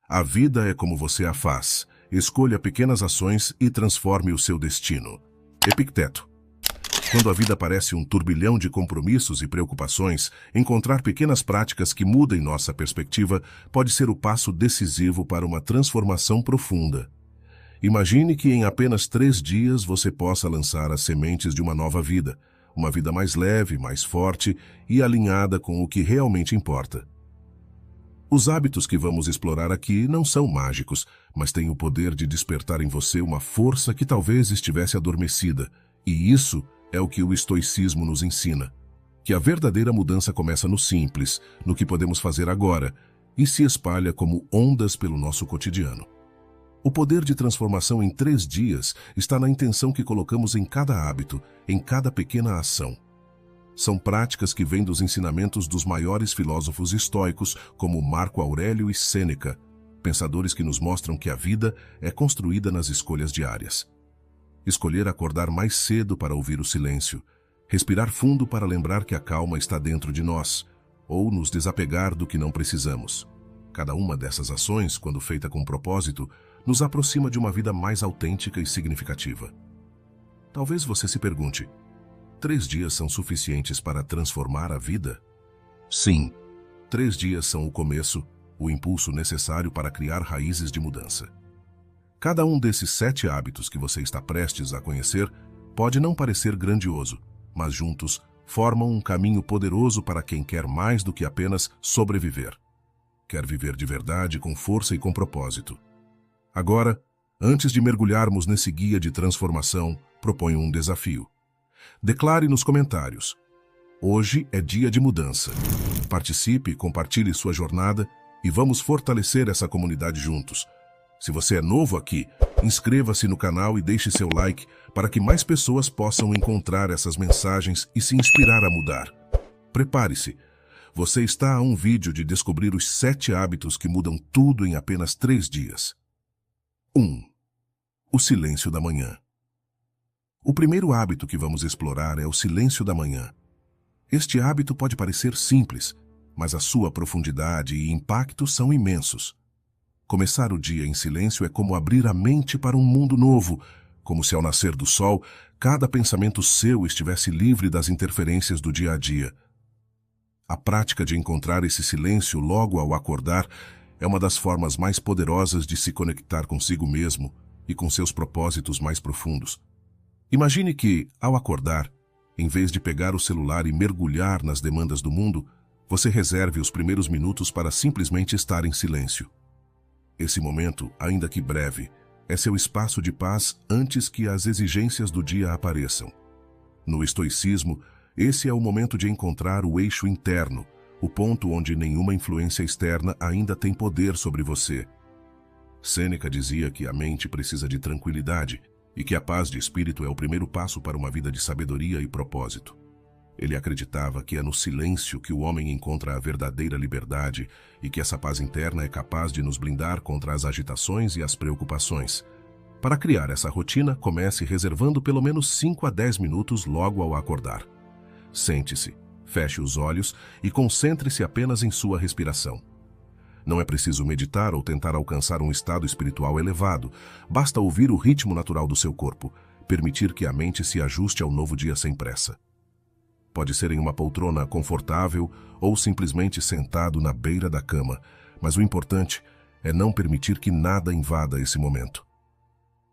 A vida é como você a faz. Escolha pequenas ações e transforme o seu destino. Epicteto. Quando a vida parece um turbilhão de compromissos e preocupações, encontrar pequenas práticas que mudem nossa perspectiva pode ser o passo decisivo para uma transformação profunda. Imagine que em apenas 3 dias você possa lançar as sementes de uma nova vida, uma vida mais leve, mais forte e alinhada com o que realmente importa. Os hábitos que vamos explorar aqui não são mágicos, mas têm o poder de despertar em você uma força que talvez estivesse adormecida, e isso é o que o estoicismo nos ensina. Que a verdadeira mudança começa no simples, no que podemos fazer agora, e se espalha como ondas pelo nosso cotidiano. O poder de transformação em 3 dias está na intenção que colocamos em cada hábito, em cada pequena ação. São práticas que vêm dos ensinamentos dos maiores filósofos estoicos, como Marco Aurélio e Sêneca, pensadores que nos mostram que a vida é construída nas escolhas diárias. Escolher acordar mais cedo para ouvir o silêncio, respirar fundo para lembrar que a calma está dentro de nós, ou nos desapegar do que não precisamos. Cada uma dessas ações, quando feita com propósito, nos aproxima de uma vida mais autêntica e significativa. Talvez você se pergunte, 3 dias são suficientes para transformar a vida? Sim, 3 dias são o começo, o impulso necessário para criar raízes de mudança. Cada um desses 7 hábitos que você está prestes a conhecer pode não parecer grandioso, mas juntos formam um caminho poderoso para quem quer mais do que apenas sobreviver. Quer viver de verdade, com força e com propósito. Agora, antes de mergulharmos nesse guia de transformação, proponho um desafio. Declare nos comentários: hoje é dia de mudança. Participe, compartilhe sua jornada e vamos fortalecer essa comunidade juntos. Se você é novo aqui, inscreva-se no canal e deixe seu like para que mais pessoas possam encontrar essas mensagens e se inspirar a mudar. Prepare-se. Você está a um vídeo de descobrir os 7 hábitos que mudam tudo em apenas 3 dias. 1. O silêncio da manhã. O primeiro hábito que vamos explorar é o silêncio da manhã. Este hábito pode parecer simples, mas a sua profundidade e impacto são imensos. Começar o dia em silêncio é como abrir a mente para um mundo novo, como se ao nascer do sol, cada pensamento seu estivesse livre das interferências do dia a dia. A prática de encontrar esse silêncio logo ao acordar é uma das formas mais poderosas de se conectar consigo mesmo e com seus propósitos mais profundos. Imagine que, ao acordar, em vez de pegar o celular e mergulhar nas demandas do mundo, você reserve os primeiros minutos para simplesmente estar em silêncio. Esse momento, ainda que breve, é seu espaço de paz antes que as exigências do dia apareçam. No estoicismo, esse é o momento de encontrar o eixo interno, o ponto onde nenhuma influência externa ainda tem poder sobre você. Sêneca dizia que a mente precisa de tranquilidade e que a paz de espírito é o primeiro passo para uma vida de sabedoria e propósito. Ele acreditava que é no silêncio que o homem encontra a verdadeira liberdade e que essa paz interna é capaz de nos blindar contra as agitações e as preocupações. Para criar essa rotina, comece reservando pelo menos 5 a 10 minutos logo ao acordar. Sente-se, feche os olhos e concentre-se apenas em sua respiração. Não é preciso meditar ou tentar alcançar um estado espiritual elevado, basta ouvir o ritmo natural do seu corpo, permitir que a mente se ajuste ao novo dia sem pressa. Pode ser em uma poltrona confortável ou simplesmente sentado na beira da cama, mas o importante é não permitir que nada invada esse momento.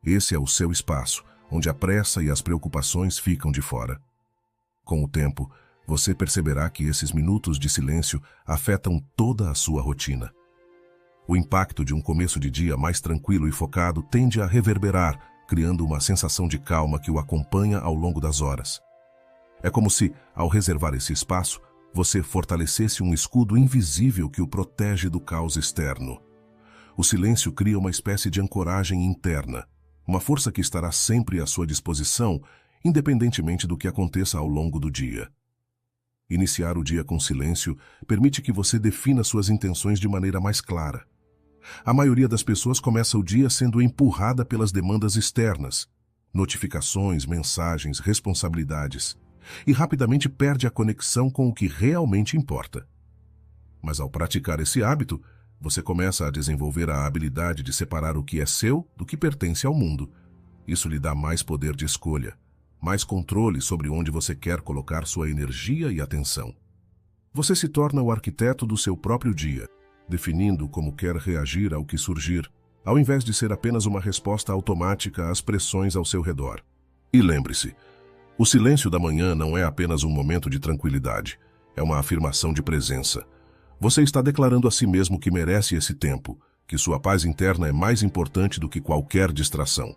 Esse é o seu espaço, onde a pressa e as preocupações ficam de fora. Com o tempo, você perceberá que esses minutos de silêncio afetam toda a sua rotina. O impacto de um começo de dia mais tranquilo e focado tende a reverberar, criando uma sensação de calma que o acompanha ao longo das horas. É como se, ao reservar esse espaço, você fortalecesse um escudo invisível que o protege do caos externo. O silêncio cria uma espécie de ancoragem interna, uma força que estará sempre à sua disposição, independentemente do que aconteça ao longo do dia. Iniciar o dia com silêncio permite que você defina suas intenções de maneira mais clara. A maioria das pessoas começa o dia sendo empurrada pelas demandas externas, notificações, mensagens, responsabilidades, e rapidamente perde a conexão com o que realmente importa. Mas ao praticar esse hábito, você começa a desenvolver a habilidade de separar o que é seu do que pertence ao mundo. Isso lhe dá mais poder de escolha, mais controle sobre onde você quer colocar sua energia e atenção. Você se torna o arquiteto do seu próprio dia, definindo como quer reagir ao que surgir, ao invés de ser apenas uma resposta automática às pressões ao seu redor. E lembre-se, o silêncio da manhã não é apenas um momento de tranquilidade, é uma afirmação de presença. Você está declarando a si mesmo que merece esse tempo, que sua paz interna é mais importante do que qualquer distração.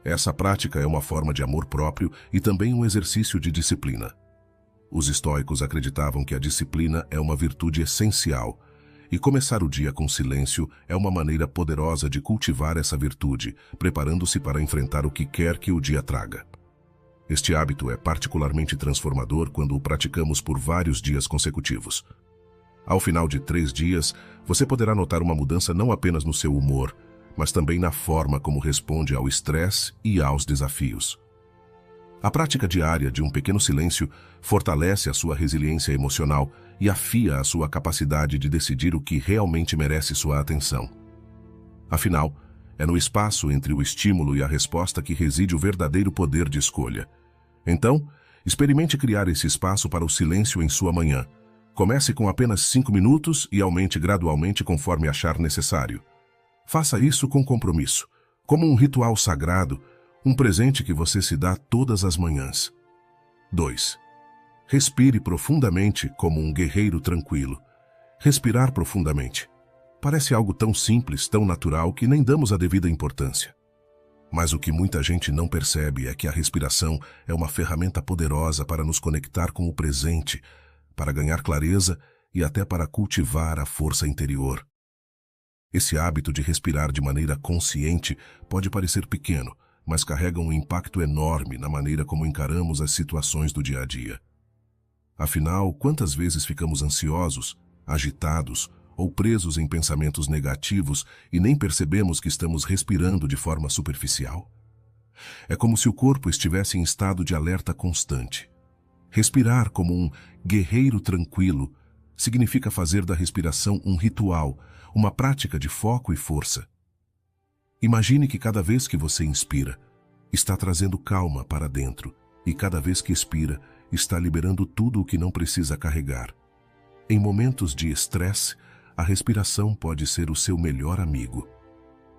Essa prática é uma forma de amor próprio e também um exercício de disciplina. Os estoicos acreditavam que a disciplina é uma virtude essencial, e começar o dia com silêncio é uma maneira poderosa de cultivar essa virtude, preparando-se para enfrentar o que quer que o dia traga. Este hábito é particularmente transformador quando o praticamos por vários dias consecutivos. Ao final de 3 dias, você poderá notar uma mudança não apenas no seu humor, mas também na forma como responde ao estresse e aos desafios. A prática diária de um pequeno silêncio fortalece a sua resiliência emocional e afia a sua capacidade de decidir o que realmente merece sua atenção. Afinal, é no espaço entre o estímulo e a resposta que reside o verdadeiro poder de escolha. Então, experimente criar esse espaço para o silêncio em sua manhã. Comece com apenas 5 minutos e aumente gradualmente conforme achar necessário. Faça isso com compromisso, como um ritual sagrado, um presente que você se dá todas as manhãs. 2. Respire profundamente como um guerreiro tranquilo. Respirar profundamente. Parece algo tão simples, tão natural, que nem damos a devida importância. Mas o que muita gente não percebe é que a respiração é uma ferramenta poderosa para nos conectar com o presente, para ganhar clareza e até para cultivar a força interior. Esse hábito de respirar de maneira consciente pode parecer pequeno, mas carrega um impacto enorme na maneira como encaramos as situações do dia a dia. Afinal, quantas vezes ficamos ansiosos, agitados ou presos em pensamentos negativos e nem percebemos que estamos respirando de forma superficial? É como se o corpo estivesse em estado de alerta constante. Respirar como um guerreiro tranquilo significa fazer da respiração um ritual, uma prática de foco e força. Imagine que cada vez que você inspira, está trazendo calma para dentro, e cada vez que expira, está liberando tudo o que não precisa carregar. Em momentos de estresse, a respiração pode ser o seu melhor amigo.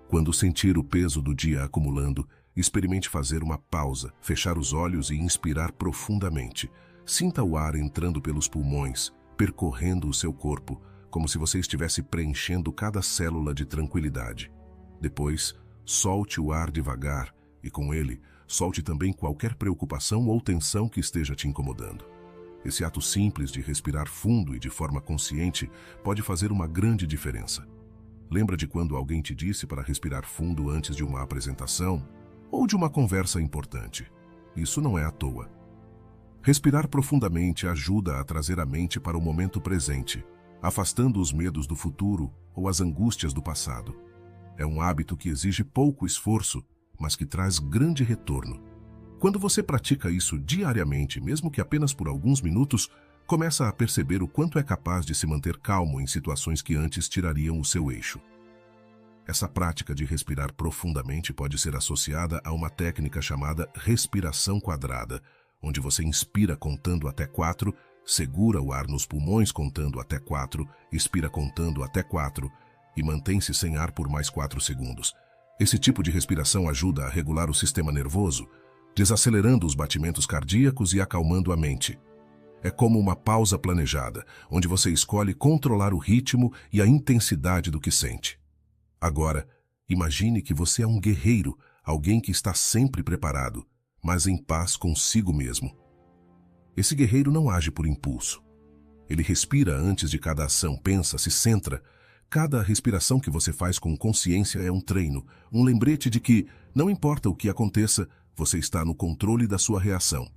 Quando sentir o peso do dia acumulando, experimente fazer uma pausa, fechar os olhos e inspirar profundamente. Sinta o ar entrando pelos pulmões, percorrendo o seu corpo, como se você estivesse preenchendo cada célula de tranquilidade. Depois, solte o ar devagar e, com ele, solte também qualquer preocupação ou tensão que esteja te incomodando. Esse ato simples de respirar fundo e de forma consciente pode fazer uma grande diferença. Lembra de quando alguém te disse para respirar fundo antes de uma apresentação ou de uma conversa importante? Isso não é à toa. Respirar profundamente ajuda a trazer a mente para o momento presente, afastando os medos do futuro ou as angústias do passado. É um hábito que exige pouco esforço, mas que traz grande retorno. Quando você pratica isso diariamente, mesmo que apenas por alguns minutos, começa a perceber o quanto é capaz de se manter calmo em situações que antes tirariam o seu eixo. Essa prática de respirar profundamente pode ser associada a uma técnica chamada respiração quadrada, onde você inspira contando até 4, segura o ar nos pulmões contando até 4, expira contando até 4 e mantém-se sem ar por mais 4 segundos. Esse tipo de respiração ajuda a regular o sistema nervoso, desacelerando os batimentos cardíacos e acalmando a mente. É como uma pausa planejada, onde você escolhe controlar o ritmo e a intensidade do que sente. Agora, imagine que você é um guerreiro, alguém que está sempre preparado, mas em paz consigo mesmo. Esse guerreiro não age por impulso. Ele respira antes de cada ação, pensa, se centra. Cada respiração que você faz com consciência é um treino, um lembrete de que, não importa o que aconteça, você está no controle da sua reação.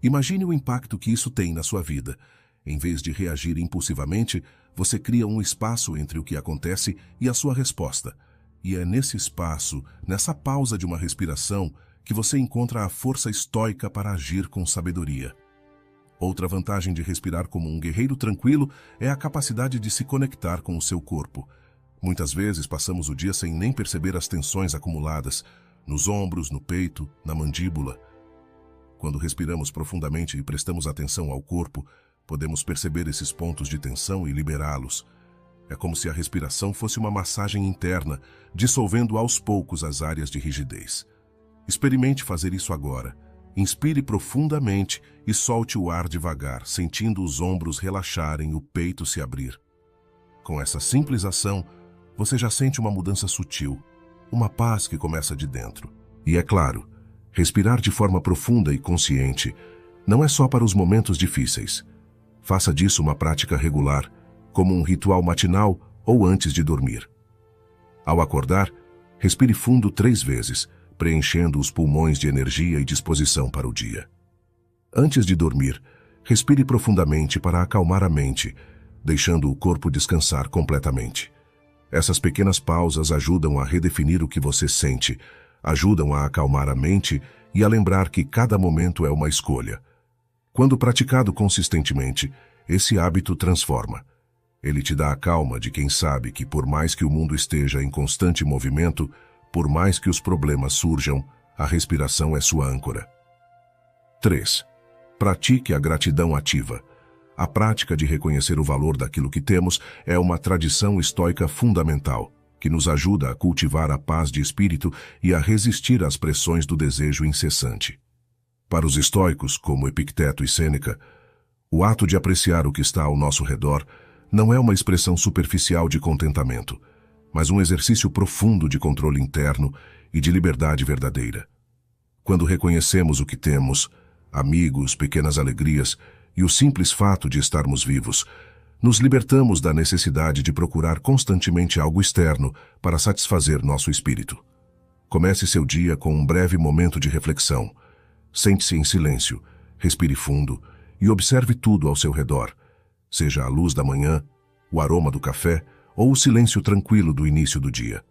Imagine o impacto que isso tem na sua vida. Em vez de reagir impulsivamente, você cria um espaço entre o que acontece e a sua resposta. E é nesse espaço, nessa pausa de uma respiração, que você encontra a força estoica para agir com sabedoria. Outra vantagem de respirar como um guerreiro tranquilo é a capacidade de se conectar com o seu corpo. Muitas vezes passamos o dia sem nem perceber as tensões acumuladas, nos ombros, no peito, na mandíbula. Quando respiramos profundamente e prestamos atenção ao corpo, podemos perceber esses pontos de tensão e liberá-los. É como se a respiração fosse uma massagem interna, dissolvendo aos poucos as áreas de rigidez. Experimente fazer isso agora. Inspire profundamente e solte o ar devagar, sentindo os ombros relaxarem e o peito se abrir. Com essa simples ação, você já sente uma mudança sutil, uma paz que começa de dentro. E é claro, respirar de forma profunda e consciente não é só para os momentos difíceis. Faça disso uma prática regular, como um ritual matinal ou antes de dormir. Ao acordar, respire fundo 3 vezes, preenchendo os pulmões de energia e disposição para o dia. Antes de dormir, respire profundamente para acalmar a mente, deixando o corpo descansar completamente. Essas pequenas pausas ajudam a redefinir o que você sente, ajudam a acalmar a mente e a lembrar que cada momento é uma escolha. Quando praticado consistentemente, esse hábito transforma. Ele te dá a calma de quem sabe que, por mais que o mundo esteja em constante movimento, por mais que os problemas surjam, a respiração é sua âncora. 3. Pratique a gratidão ativa. A prática de reconhecer o valor daquilo que temos é uma tradição estoica fundamental, que nos ajuda a cultivar a paz de espírito e a resistir às pressões do desejo incessante. Para os estoicos, como Epicteto e Sêneca, o ato de apreciar o que está ao nosso redor não é uma expressão superficial de contentamento, mas um exercício profundo de controle interno e de liberdade verdadeira. Quando reconhecemos o que temos, amigos, pequenas alegrias e o simples fato de estarmos vivos, nos libertamos da necessidade de procurar constantemente algo externo para satisfazer nosso espírito. Comece seu dia com um breve momento de reflexão. Sente-se em silêncio, respire fundo e observe tudo ao seu redor, seja a luz da manhã, o aroma do café ou o silêncio tranquilo do início do dia.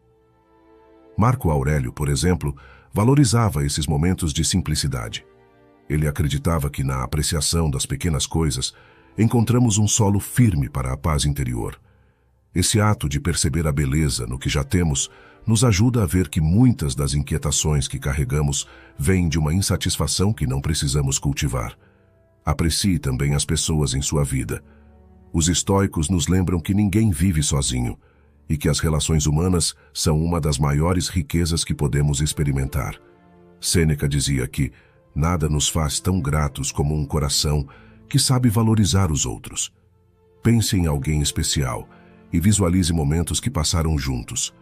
Marco Aurélio, por exemplo, valorizava esses momentos de simplicidade. Ele acreditava que na apreciação das pequenas coisas encontramos um solo firme para a paz interior. Esse ato de perceber a beleza no que já temos nos ajuda a ver que muitas das inquietações que carregamos vêm de uma insatisfação que não precisamos cultivar. Aprecie também as pessoas em sua vida. Os estoicos nos lembram que ninguém vive sozinho e que as relações humanas são uma das maiores riquezas que podemos experimentar. Sêneca dizia que nada nos faz tão gratos como um coração que sabe valorizar os outros. Pense em alguém especial e visualize momentos que passaram juntos.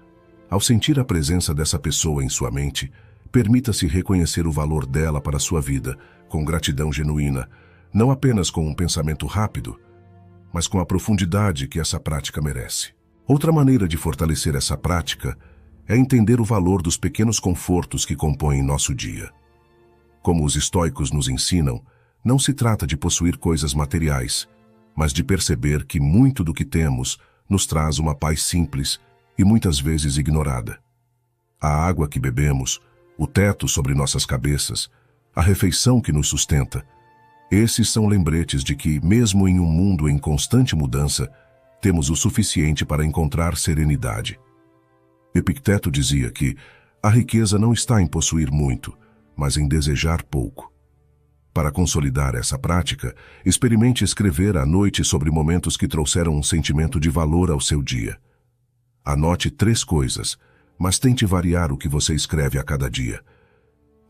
Ao sentir a presença dessa pessoa em sua mente, permita-se reconhecer o valor dela para a sua vida, com gratidão genuína, não apenas com um pensamento rápido, mas com a profundidade que essa prática merece. Outra maneira de fortalecer essa prática é entender o valor dos pequenos confortos que compõem nosso dia. Como os estoicos nos ensinam, não se trata de possuir coisas materiais, mas de perceber que muito do que temos nos traz uma paz simples e muitas vezes ignorada. A água que bebemos, o teto sobre nossas cabeças, a refeição que nos sustenta, esses são lembretes de que, mesmo em um mundo em constante mudança, temos o suficiente para encontrar serenidade. Epicteto dizia que a riqueza não está em possuir muito, mas em desejar pouco. Para consolidar essa prática, experimente escrever à noite sobre momentos que trouxeram um sentimento de valor ao seu dia. Anote 3 coisas, mas tente variar o que você escreve a cada dia.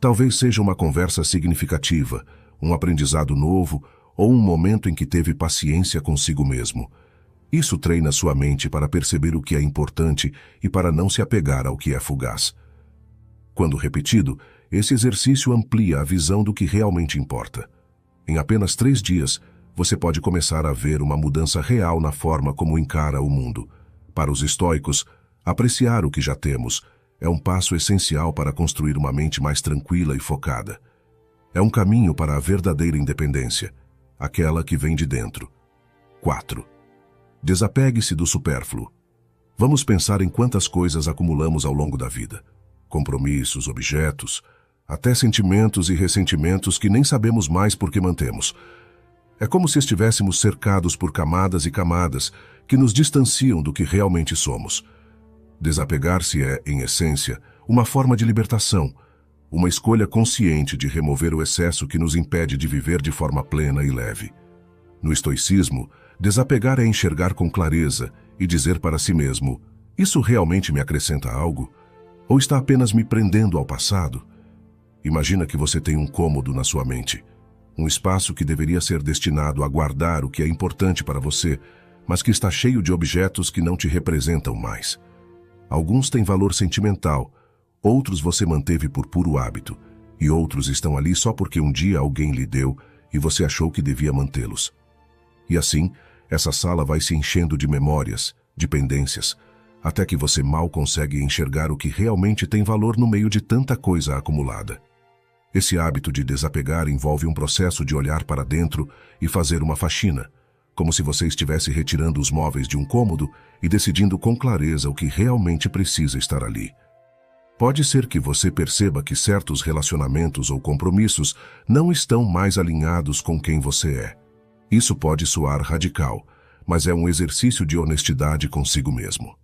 Talvez seja uma conversa significativa, um aprendizado novo ou um momento em que teve paciência consigo mesmo. Isso treina sua mente para perceber o que é importante e para não se apegar ao que é fugaz. Quando repetido, esse exercício amplia a visão do que realmente importa. Em apenas 3 dias, você pode começar a ver uma mudança real na forma como encara o mundo. Para os estoicos, apreciar o que já temos é um passo essencial para construir uma mente mais tranquila e focada. É um caminho para a verdadeira independência, aquela que vem de dentro. 4. Desapegue-se do supérfluo. Vamos pensar em quantas coisas acumulamos ao longo da vida. Compromissos, objetos, até sentimentos e ressentimentos que nem sabemos mais por que mantemos. É como se estivéssemos cercados por camadas e camadas que nos distanciam do que realmente somos. Desapegar-se é, em essência, uma forma de libertação, uma escolha consciente de remover o excesso que nos impede de viver de forma plena e leve. No estoicismo, desapegar é enxergar com clareza e dizer para si mesmo: isso realmente me acrescenta algo? Ou está apenas me prendendo ao passado? Imagina que você tem um cômodo na sua mente, um espaço que deveria ser destinado a guardar o que é importante para você, mas que está cheio de objetos que não te representam mais. Alguns têm valor sentimental, outros você manteve por puro hábito, e outros estão ali só porque um dia alguém lhe deu e você achou que devia mantê-los. E assim, essa sala vai se enchendo de memórias, de pendências, até que você mal consegue enxergar o que realmente tem valor no meio de tanta coisa acumulada. Esse hábito de desapegar envolve um processo de olhar para dentro e fazer uma faxina, como se você estivesse retirando os móveis de um cômodo e decidindo com clareza o que realmente precisa estar ali. Pode ser que você perceba que certos relacionamentos ou compromissos não estão mais alinhados com quem você é. Isso pode soar radical, mas é um exercício de honestidade consigo mesmo.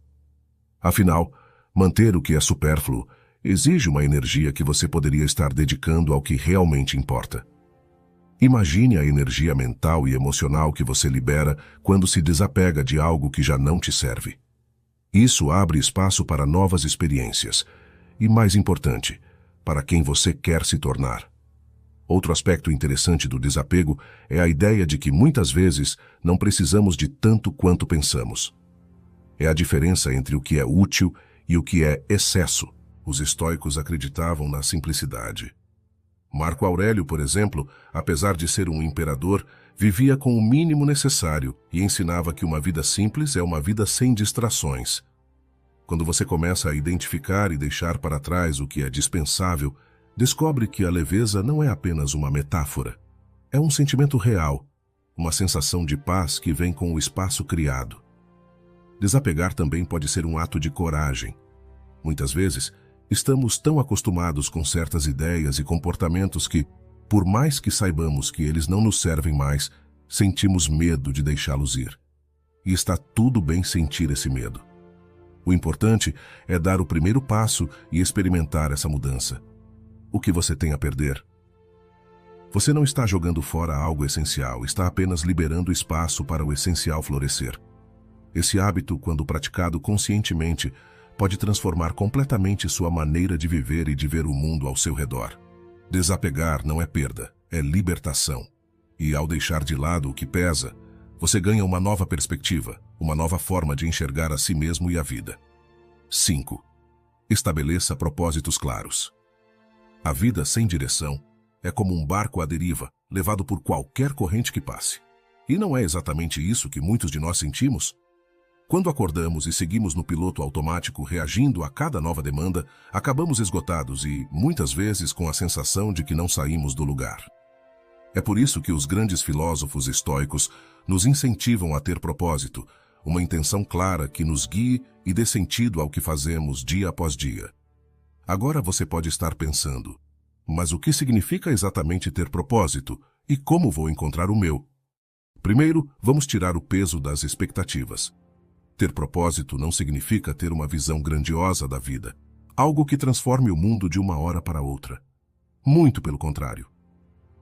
Afinal, manter o que é supérfluo exige uma energia que você poderia estar dedicando ao que realmente importa. Imagine a energia mental e emocional que você libera quando se desapega de algo que já não te serve. Isso abre espaço para novas experiências e, mais importante, para quem você quer se tornar. Outro aspecto interessante do desapego é a ideia de que muitas vezes não precisamos de tanto quanto pensamos. É a diferença entre o que é útil e o que é excesso. Os estoicos acreditavam na simplicidade. Marco Aurélio, por exemplo, apesar de ser um imperador, vivia com o mínimo necessário e ensinava que uma vida simples é uma vida sem distrações. Quando você começa a identificar e deixar para trás o que é dispensável, descobre que a leveza não é apenas uma metáfora. É um sentimento real, uma sensação de paz que vem com o espaço criado. Desapegar também pode ser um ato de coragem. Muitas vezes, estamos tão acostumados com certas ideias e comportamentos que, por mais que saibamos que eles não nos servem mais, sentimos medo de deixá-los ir. E está tudo bem sentir esse medo. O importante é dar o primeiro passo e experimentar essa mudança. O que você tem a perder? Você não está jogando fora algo essencial, está apenas liberando espaço para o essencial florescer. Esse hábito, quando praticado conscientemente, pode transformar completamente sua maneira de viver e de ver o mundo ao seu redor. Desapegar não é perda, é libertação. E ao deixar de lado o que pesa, você ganha uma nova perspectiva, uma nova forma de enxergar a si mesmo e a vida. 5. Estabeleça propósitos claros. A vida sem direção é como um barco à deriva, levado por qualquer corrente que passe. E não é exatamente isso que muitos de nós sentimos? Quando acordamos e seguimos no piloto automático reagindo a cada nova demanda, acabamos esgotados e, muitas vezes, com a sensação de que não saímos do lugar. É por isso que os grandes filósofos estoicos nos incentivam a ter propósito, uma intenção clara que nos guie e dê sentido ao que fazemos dia após dia. Agora você pode estar pensando, mas o que significa exatamente ter propósito e como vou encontrar o meu? Primeiro, vamos tirar o peso das expectativas. Ter propósito não significa ter uma visão grandiosa da vida, algo que transforme o mundo de uma hora para outra. Muito pelo contrário.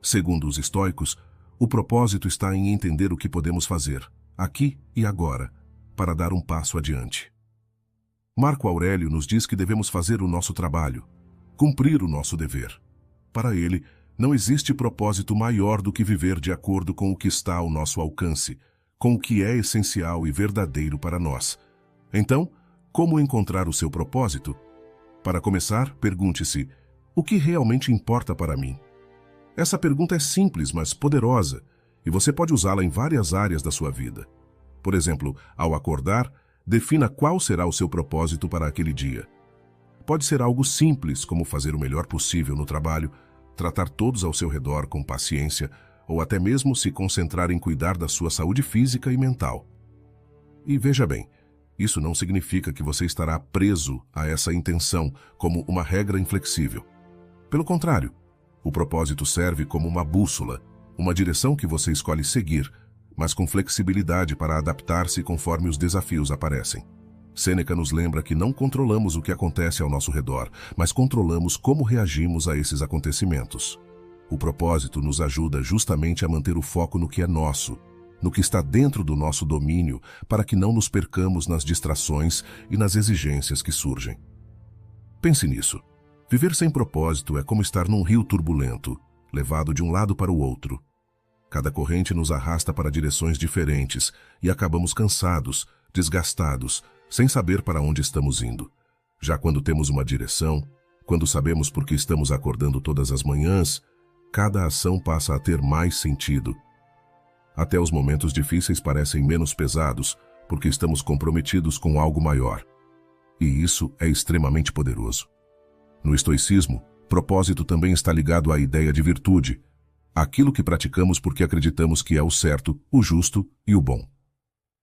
Segundo os estoicos, o propósito está em entender o que podemos fazer, aqui e agora, para dar um passo adiante. Marco Aurélio nos diz que devemos fazer o nosso trabalho, cumprir o nosso dever. Para ele, não existe propósito maior do que viver de acordo com o que está ao nosso alcance, com o que é essencial e verdadeiro para nós. Então, como encontrar o seu propósito? Para começar, pergunte-se: o que realmente importa para mim? Essa pergunta é simples, mas poderosa, e você pode usá-la em várias áreas da sua vida. Por exemplo, ao acordar, defina qual será o seu propósito para aquele dia. Pode ser algo simples, como fazer o melhor possível no trabalho, tratar todos ao seu redor com paciência, ou até mesmo se concentrar em cuidar da sua saúde física e mental. E veja bem, isso não significa que você estará preso a essa intenção como uma regra inflexível. Pelo contrário, o propósito serve como uma bússola, uma direção que você escolhe seguir, mas com flexibilidade para adaptar-se conforme os desafios aparecem. Sêneca nos lembra que não controlamos o que acontece ao nosso redor, mas controlamos como reagimos a esses acontecimentos. O propósito nos ajuda justamente a manter o foco no que é nosso, no que está dentro do nosso domínio, para que não nos percamos nas distrações e nas exigências que surgem. Pense nisso. Viver sem propósito é como estar num rio turbulento, levado de um lado para o outro. Cada corrente nos arrasta para direções diferentes e acabamos cansados, desgastados, sem saber para onde estamos indo. Já quando temos uma direção, quando sabemos por que estamos acordando todas as manhãs, cada ação passa a ter mais sentido. Até os momentos difíceis parecem menos pesados, porque estamos comprometidos com algo maior. E isso é extremamente poderoso. No estoicismo, propósito também está ligado à ideia de virtude, aquilo que praticamos porque acreditamos que é o certo, o justo e o bom.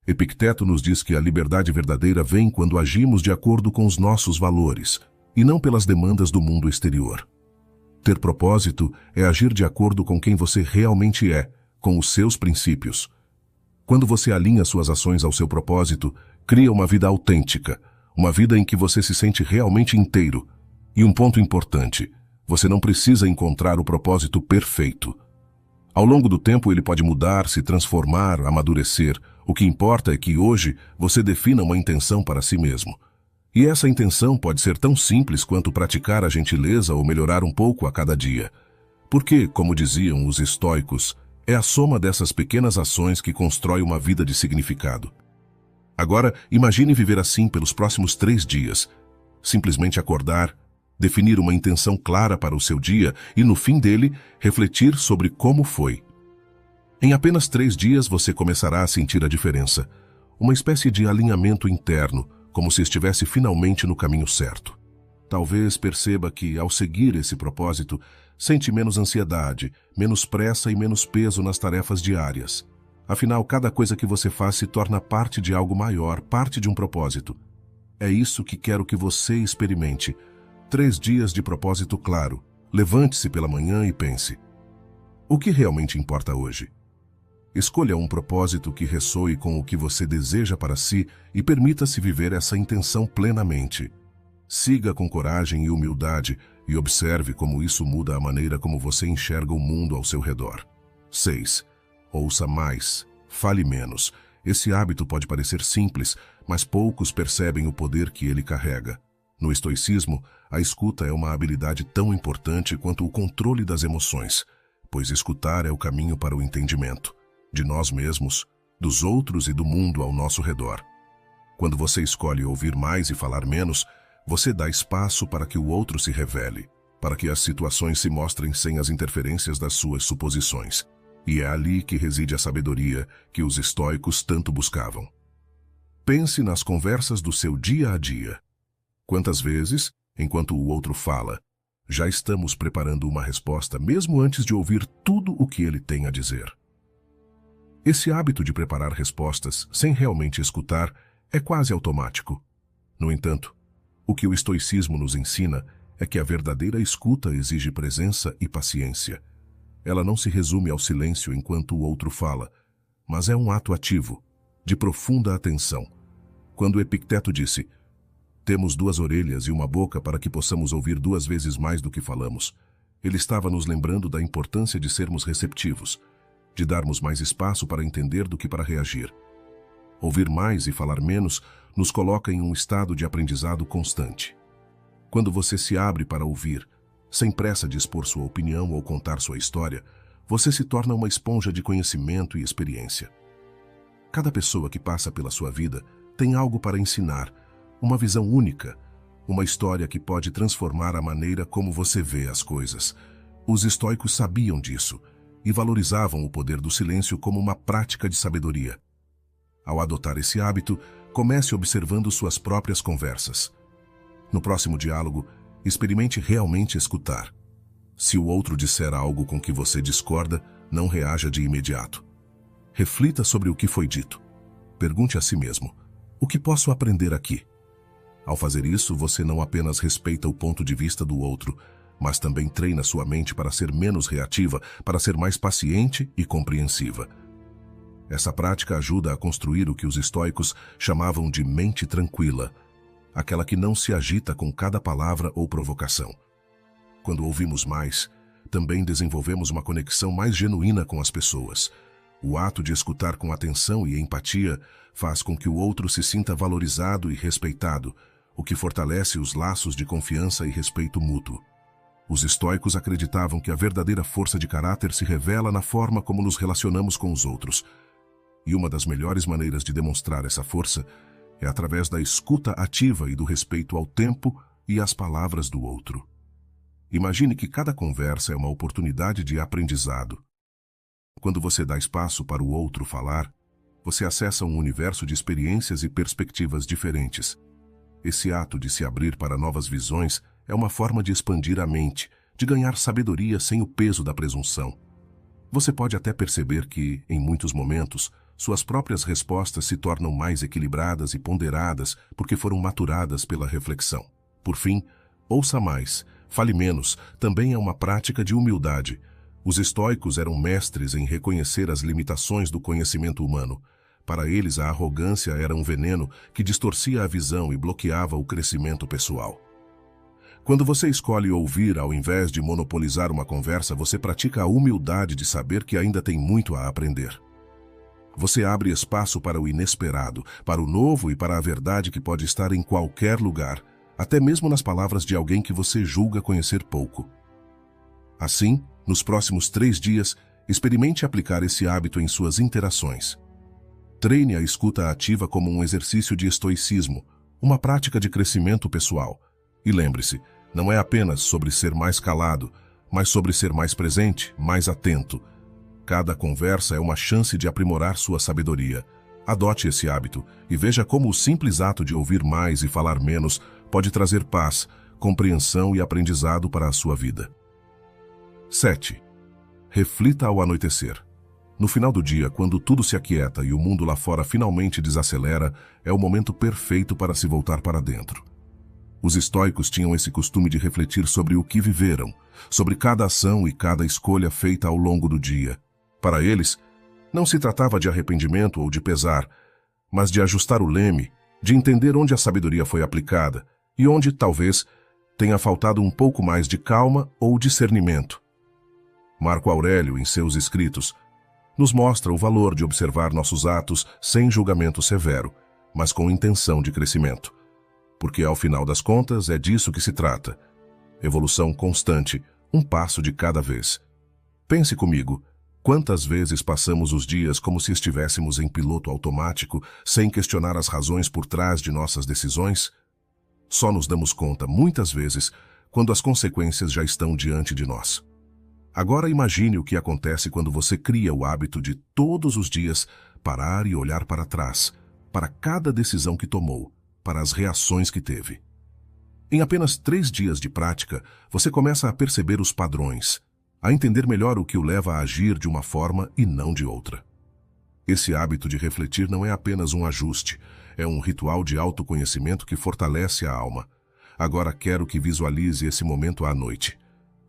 Epicteto nos diz que a liberdade verdadeira vem quando agimos de acordo com os nossos valores, e não pelas demandas do mundo exterior. Ter propósito é agir de acordo com quem você realmente é, com os seus princípios. Quando você alinha suas ações ao seu propósito, cria uma vida autêntica, uma vida em que você se sente realmente inteiro. E um ponto importante, você não precisa encontrar o propósito perfeito. Ao longo do tempo ele pode mudar, se transformar, amadurecer. O que importa é que hoje você defina uma intenção para si mesmo. E essa intenção pode ser tão simples quanto praticar a gentileza ou melhorar um pouco a cada dia. Porque, como diziam os estoicos, é a soma dessas pequenas ações que constrói uma vida de significado. Agora, imagine viver assim pelos próximos 3 dias. Simplesmente acordar, definir uma intenção clara para o seu dia e, no fim dele, refletir sobre como foi. Em apenas 3 dias você começará a sentir a diferença. Uma espécie de alinhamento interno, como se estivesse finalmente no caminho certo. Talvez perceba que, ao seguir esse propósito, sente menos ansiedade, menos pressa e menos peso nas tarefas diárias. Afinal, cada coisa que você faz se torna parte de algo maior, parte de um propósito. É isso que quero que você experimente. 3 dias de propósito claro. Levante-se pela manhã e pense: o que realmente importa hoje? Escolha um propósito que ressoe com o que você deseja para si e permita-se viver essa intenção plenamente. Siga com coragem e humildade e observe como isso muda a maneira como você enxerga o mundo ao seu redor. 6. Ouça mais. Fale menos. Esse hábito pode parecer simples, mas poucos percebem o poder que ele carrega. No estoicismo, a escuta é uma habilidade tão importante quanto o controle das emoções, pois escutar é o caminho para o entendimento de nós mesmos, dos outros e do mundo ao nosso redor. Quando você escolhe ouvir mais e falar menos, você dá espaço para que o outro se revele, para que as situações se mostrem sem as interferências das suas suposições. E é ali que reside a sabedoria que os estoicos tanto buscavam. Pense nas conversas do seu dia a dia. Quantas vezes, enquanto o outro fala, já estamos preparando uma resposta mesmo antes de ouvir tudo o que ele tem a dizer? Esse hábito de preparar respostas sem realmente escutar é quase automático. No entanto, o que o estoicismo nos ensina é que a verdadeira escuta exige presença e paciência. Ela não se resume ao silêncio enquanto o outro fala, mas é um ato ativo, de profunda atenção. Quando Epicteto disse: temos 2 orelhas e uma boca para que possamos ouvir 2 vezes mais do que falamos, ele estava nos lembrando da importância de sermos receptivos, de darmos mais espaço para entender do que para reagir. Ouvir mais e falar menos nos coloca em um estado de aprendizado constante. Quando você se abre para ouvir, sem pressa de expor sua opinião ou contar sua história, você se torna uma esponja de conhecimento e experiência. Cada pessoa que passa pela sua vida tem algo para ensinar, uma visão única, uma história que pode transformar a maneira como você vê as coisas. Os estoicos sabiam disso e valorizavam o poder do silêncio como uma prática de sabedoria. Ao adotar esse hábito, comece observando suas próprias conversas. No próximo diálogo, experimente realmente escutar. Se o outro disser algo com que você discorda, não reaja de imediato. Reflita sobre o que foi dito. Pergunte a si mesmo: o que posso aprender aqui? Ao fazer isso, você não apenas respeita o ponto de vista do outro, mas também treina sua mente para ser menos reativa, para ser mais paciente e compreensiva. Essa prática ajuda a construir o que os estoicos chamavam de mente tranquila, aquela que não se agita com cada palavra ou provocação. Quando ouvimos mais, também desenvolvemos uma conexão mais genuína com as pessoas. O ato de escutar com atenção e empatia faz com que o outro se sinta valorizado e respeitado, o que fortalece os laços de confiança e respeito mútuo. Os estoicos acreditavam que a verdadeira força de caráter se revela na forma como nos relacionamos com os outros. E uma das melhores maneiras de demonstrar essa força é através da escuta ativa e do respeito ao tempo e às palavras do outro. Imagine que cada conversa é uma oportunidade de aprendizado. Quando você dá espaço para o outro falar, você acessa um universo de experiências e perspectivas diferentes. Esse ato de se abrir para novas visões é uma forma de expandir a mente, de ganhar sabedoria sem o peso da presunção. Você pode até perceber que, em muitos momentos, suas próprias respostas se tornam mais equilibradas e ponderadas porque foram maturadas pela reflexão. Por fim, ouça mais, fale menos, também é uma prática de humildade. Os estoicos eram mestres em reconhecer as limitações do conhecimento humano. Para eles, a arrogância era um veneno que distorcia a visão e bloqueava o crescimento pessoal. Quando você escolhe ouvir ao invés de monopolizar uma conversa, você pratica a humildade de saber que ainda tem muito a aprender. Você abre espaço para o inesperado, para o novo e para a verdade que pode estar em qualquer lugar, até mesmo nas palavras de alguém que você julga conhecer pouco. Assim, nos próximos 3 dias, experimente aplicar esse hábito em suas interações. Treine a escuta ativa como um exercício de estoicismo, uma prática de crescimento pessoal. E lembre-se, não é apenas sobre ser mais calado, mas sobre ser mais presente, mais atento. Cada conversa é uma chance de aprimorar sua sabedoria. Adote esse hábito e veja como o simples ato de ouvir mais e falar menos pode trazer paz, compreensão e aprendizado para a sua vida. 7. Reflita ao anoitecer. No final do dia, quando tudo se aquieta e o mundo lá fora finalmente desacelera, é o momento perfeito para se voltar para dentro. Os estoicos tinham esse costume de refletir sobre o que viveram, sobre cada ação e cada escolha feita ao longo do dia. Para eles, não se tratava de arrependimento ou de pesar, mas de ajustar o leme, de entender onde a sabedoria foi aplicada e onde, talvez, tenha faltado um pouco mais de calma ou discernimento. Marco Aurélio, em seus escritos, nos mostra o valor de observar nossos atos sem julgamento severo, mas com intenção de crescimento. Porque, ao final das contas, é disso que se trata. Evolução constante, um passo de cada vez. Pense comigo, quantas vezes passamos os dias como se estivéssemos em piloto automático, sem questionar as razões por trás de nossas decisões? Só nos damos conta, muitas vezes, quando as consequências já estão diante de nós. Agora imagine o que acontece quando você cria o hábito de, todos os dias, parar e olhar para trás, para cada decisão que tomou, para as reações que teve. Em apenas 3 dias de prática, você começa a perceber os padrões, a entender melhor o que o leva a agir de uma forma e não de outra. Esse hábito de refletir não é apenas um ajuste, é um ritual de autoconhecimento que fortalece a alma. Agora quero que visualize esse momento à noite.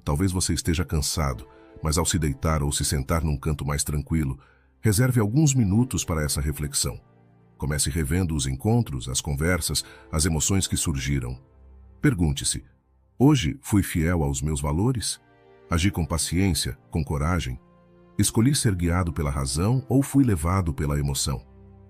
Talvez você esteja cansado, mas ao se deitar ou se sentar num canto mais tranquilo, reserve alguns minutos para essa reflexão. Comece revendo os encontros, as conversas, as emoções que surgiram. Pergunte-se, hoje fui fiel aos meus valores? Agi com paciência, com coragem? Escolhi ser guiado pela razão ou fui levado pela emoção?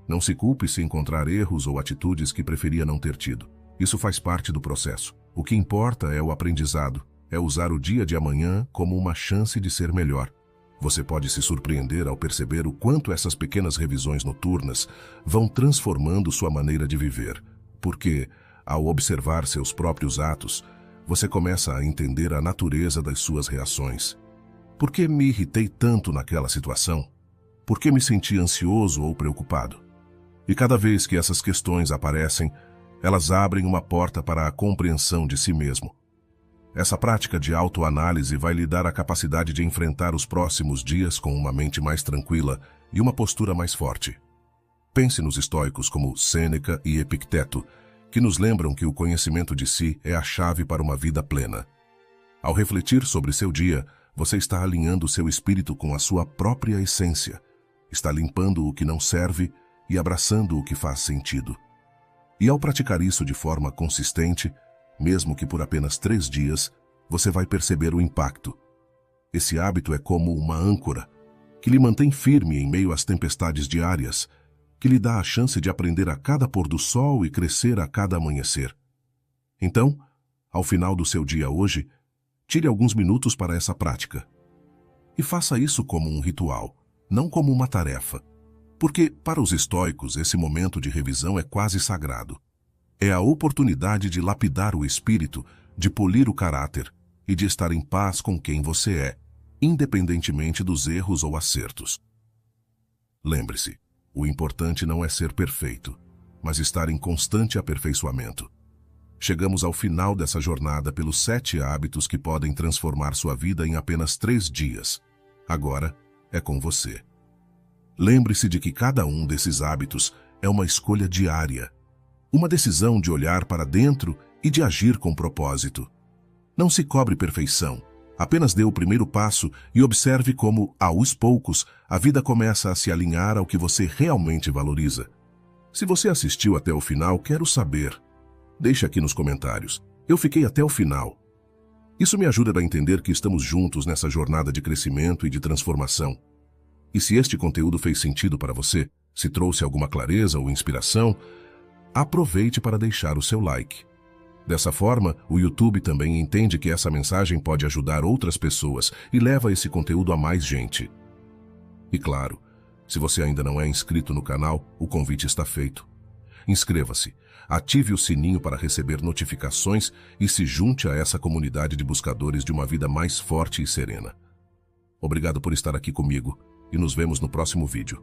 Não se culpe se encontrar erros ou atitudes que preferia não ter tido. Isso faz parte do processo. O que importa é o aprendizado, é usar o dia de amanhã como uma chance de ser melhor. Você pode se surpreender ao perceber o quanto essas pequenas revisões noturnas vão transformando sua maneira de viver, porque, ao observar seus próprios atos, você começa a entender a natureza das suas reações. Por que me irritei tanto naquela situação? Por que me senti ansioso ou preocupado? E cada vez que essas questões aparecem, elas abrem uma porta para a compreensão de si mesmo. Essa prática de autoanálise vai lhe dar a capacidade de enfrentar os próximos dias com uma mente mais tranquila e uma postura mais forte. Pense nos estoicos como Sêneca e Epicteto, que nos lembram que o conhecimento de si é a chave para uma vida plena. Ao refletir sobre seu dia, você está alinhando seu espírito com a sua própria essência. Está limpando o que não serve e abraçando o que faz sentido. E ao praticar isso de forma consistente, mesmo que por apenas 3 dias, você vai perceber o impacto. Esse hábito é como uma âncora, que lhe mantém firme em meio às tempestades diárias, que lhe dá a chance de aprender a cada pôr do sol e crescer a cada amanhecer. Então, ao final do seu dia hoje, tire alguns minutos para essa prática. E faça isso como um ritual, não como uma tarefa. Porque, para os estoicos, esse momento de revisão é quase sagrado. É a oportunidade de lapidar o espírito, de polir o caráter e de estar em paz com quem você é, independentemente dos erros ou acertos. Lembre-se, o importante não é ser perfeito, mas estar em constante aperfeiçoamento. Chegamos ao final dessa jornada pelos 7 hábitos que podem transformar sua vida em apenas 3 dias. Agora é com você. Lembre-se de que cada um desses hábitos é uma escolha diária, uma decisão de olhar para dentro e de agir com propósito. Não se cobre perfeição, apenas dê o primeiro passo e observe como, aos poucos, a vida começa a se alinhar ao que você realmente valoriza. Se você assistiu até o final, quero saber. Deixe aqui nos comentários. Eu fiquei até o final. Isso me ajuda a entender que estamos juntos nessa jornada de crescimento e de transformação. E se este conteúdo fez sentido para você, se trouxe alguma clareza ou inspiração, aproveite para deixar o seu like. Dessa forma, o YouTube também entende que essa mensagem pode ajudar outras pessoas e leva esse conteúdo a mais gente. E claro, se você ainda não é inscrito no canal, o convite está feito. Inscreva-se, ative o sininho para receber notificações e se junte a essa comunidade de buscadores de uma vida mais forte e serena. Obrigado por estar aqui comigo e nos vemos no próximo vídeo.